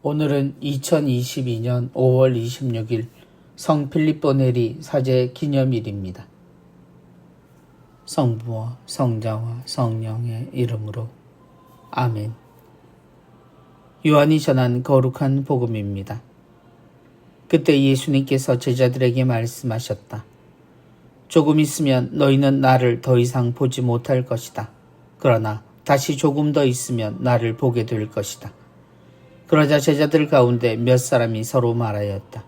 오늘은 2022년 5월 26일 성 필립보 네리 사제 기념일입니다. 성부와 성자와 성령의 이름으로 아멘. 요한이 전한 거룩한 복음입니다. 그때 예수님께서 제자들에게 말씀하셨다. 조금 있으면 너희는 나를 더 이상 보지 못할 것이다. 그러나 다시 조금 더 있으면 나를 보게 될 것이다. 그러자 제자들 가운데 몇 사람이 서로 말하였다.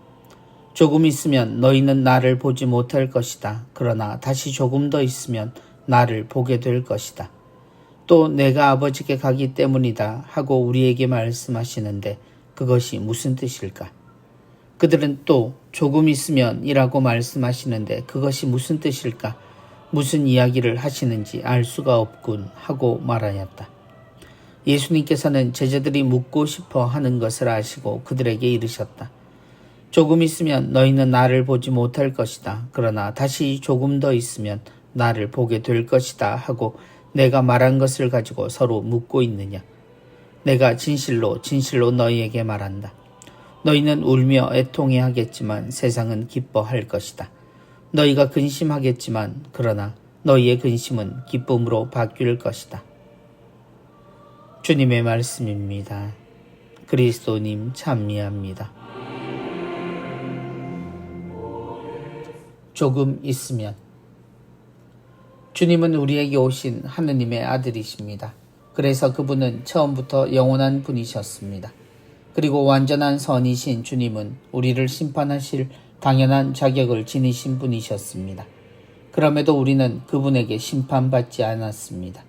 조금 있으면 너희는 나를 보지 못할 것이다. 그러나 다시 조금 더 있으면 나를 보게 될 것이다. 또 내가 아버지께 가기 때문이다 하고 우리에게 말씀하시는데 그것이 무슨 뜻일까? 그들은 또 조금 있으면 이라고 말씀하시는데 그것이 무슨 뜻일까? 무슨 이야기를 하시는지 알 수가 없군 하고 말하였다. 예수님께서는 제자들이 묻고 싶어 하는 것을 아시고 그들에게 이르셨다. 조금 있으면 너희는 나를 보지 못할 것이다. 그러나 다시 조금 더 있으면 나를 보게 될 것이다 하고 내가 말한 것을 가지고 서로 묻고 있느냐. 내가 진실로 너희에게 말한다. 너희는 울며 애통해하겠지만 세상은 기뻐할 것이다. 너희가 근심하겠지만 그러나 너희의 근심은 기쁨으로 바뀔 것이다. 주님의 말씀입니다. 그리스도님 찬미합니다. 조금 있으면 주님은 우리에게 오신 하느님의 아들이십니다. 그래서 그분은 처음부터 영원한 분이셨습니다. 그리고 완전한 선이신 주님은 우리를 심판하실 당연한 자격을 지니신 분이셨습니다. 그럼에도 우리는 그분에게 심판받지 않았습니다.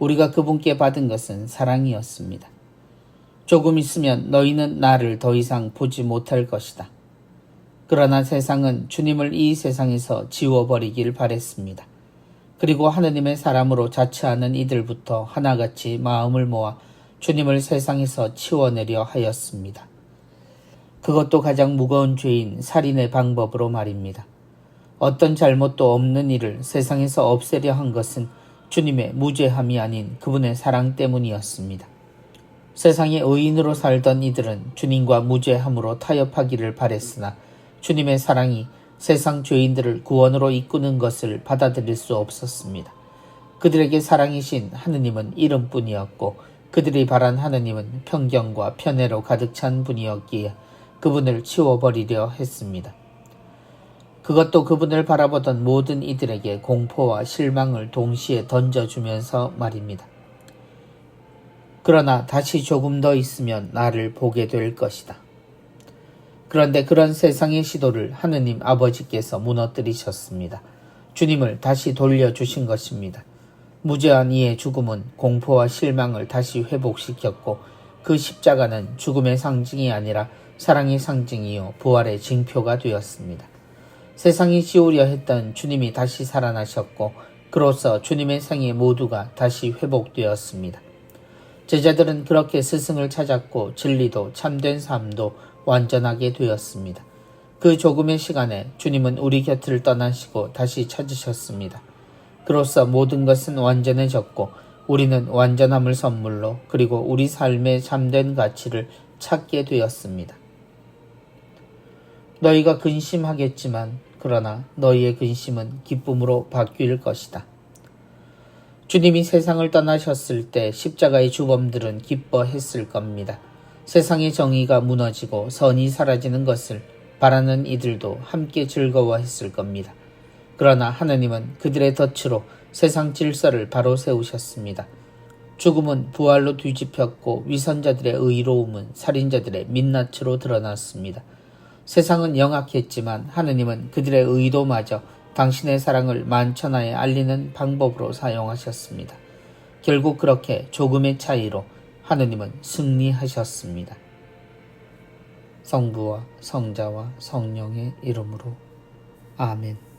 우리가 그분께 받은 것은 사랑이었습니다. 조금 있으면 너희는 나를 더 이상 보지 못할 것이다. 그러나 세상은 주님을 이 세상에서 지워버리길 바랬습니다. 그리고 하느님의 사람으로 자처하는 이들부터 하나같이 마음을 모아 주님을 세상에서 치워내려 하였습니다. 그것도 가장 무거운 죄인 살인의 방법으로 말입니다. 어떤 잘못도 없는 이를 세상에서 없애려 한 것은 주님의 무죄함이 아닌 그분의 사랑 때문이었습니다. 세상에 의인으로 살던 이들은 주님과 무죄함으로 타협하기를 바랬으나 주님의 사랑이 세상 죄인들을 구원으로 이끄는 것을 받아들일 수 없었습니다. 그들에게 사랑이신 하느님은 이름뿐이었고 그들이 바란 하느님은 편견과 편애로 가득 찬 분이었기에 그분을 치워버리려 했습니다. 그것도 그분을 바라보던 모든 이들에게 공포와 실망을 동시에 던져주면서 말입니다. 그러나 다시 조금 더 있으면 나를 보게 될 것이다. 그런데 그런 세상의 시도를 하느님 아버지께서 무너뜨리셨습니다. 주님을 다시 돌려주신 것입니다. 무죄한 이의 죽음은 공포와 실망을 다시 회복시켰고 그 십자가는 죽음의 상징이 아니라 사랑의 상징이요 부활의 징표가 되었습니다. 세상이 지우려 했던 주님이 다시 살아나셨고 그로써 주님의 생애 모두가 다시 회복되었습니다. 제자들은 그렇게 스승을 찾았고 진리도 참된 삶도 완전하게 되었습니다. 그 조금의 시간에 주님은 우리 곁을 떠나시고 다시 찾으셨습니다. 그로써 모든 것은 완전해졌고 우리는 완전함을 선물로 그리고 우리 삶의 참된 가치를 찾게 되었습니다. 너희가 근심하겠지만 그러나 너희의 근심은 기쁨으로 바뀔 것이다. 주님이 세상을 떠나셨을 때 십자가의 주범들은 기뻐했을 겁니다. 세상의 정의가 무너지고 선이 사라지는 것을 바라는 이들도 함께 즐거워했을 겁니다. 그러나 하느님은 그들의 덫으로 세상 질서를 바로 세우셨습니다. 죽음은 부활로 뒤집혔고 위선자들의 의로움은 살인자들의 민낯으로 드러났습니다. 세상은 영악했지만 하느님은 그들의 의도마저 당신의 사랑을 만천하에 알리는 방법으로 사용하셨습니다. 결국 그렇게 조금의 차이로 하느님은 승리하셨습니다. 성부와 성자와 성령의 이름으로 아멘.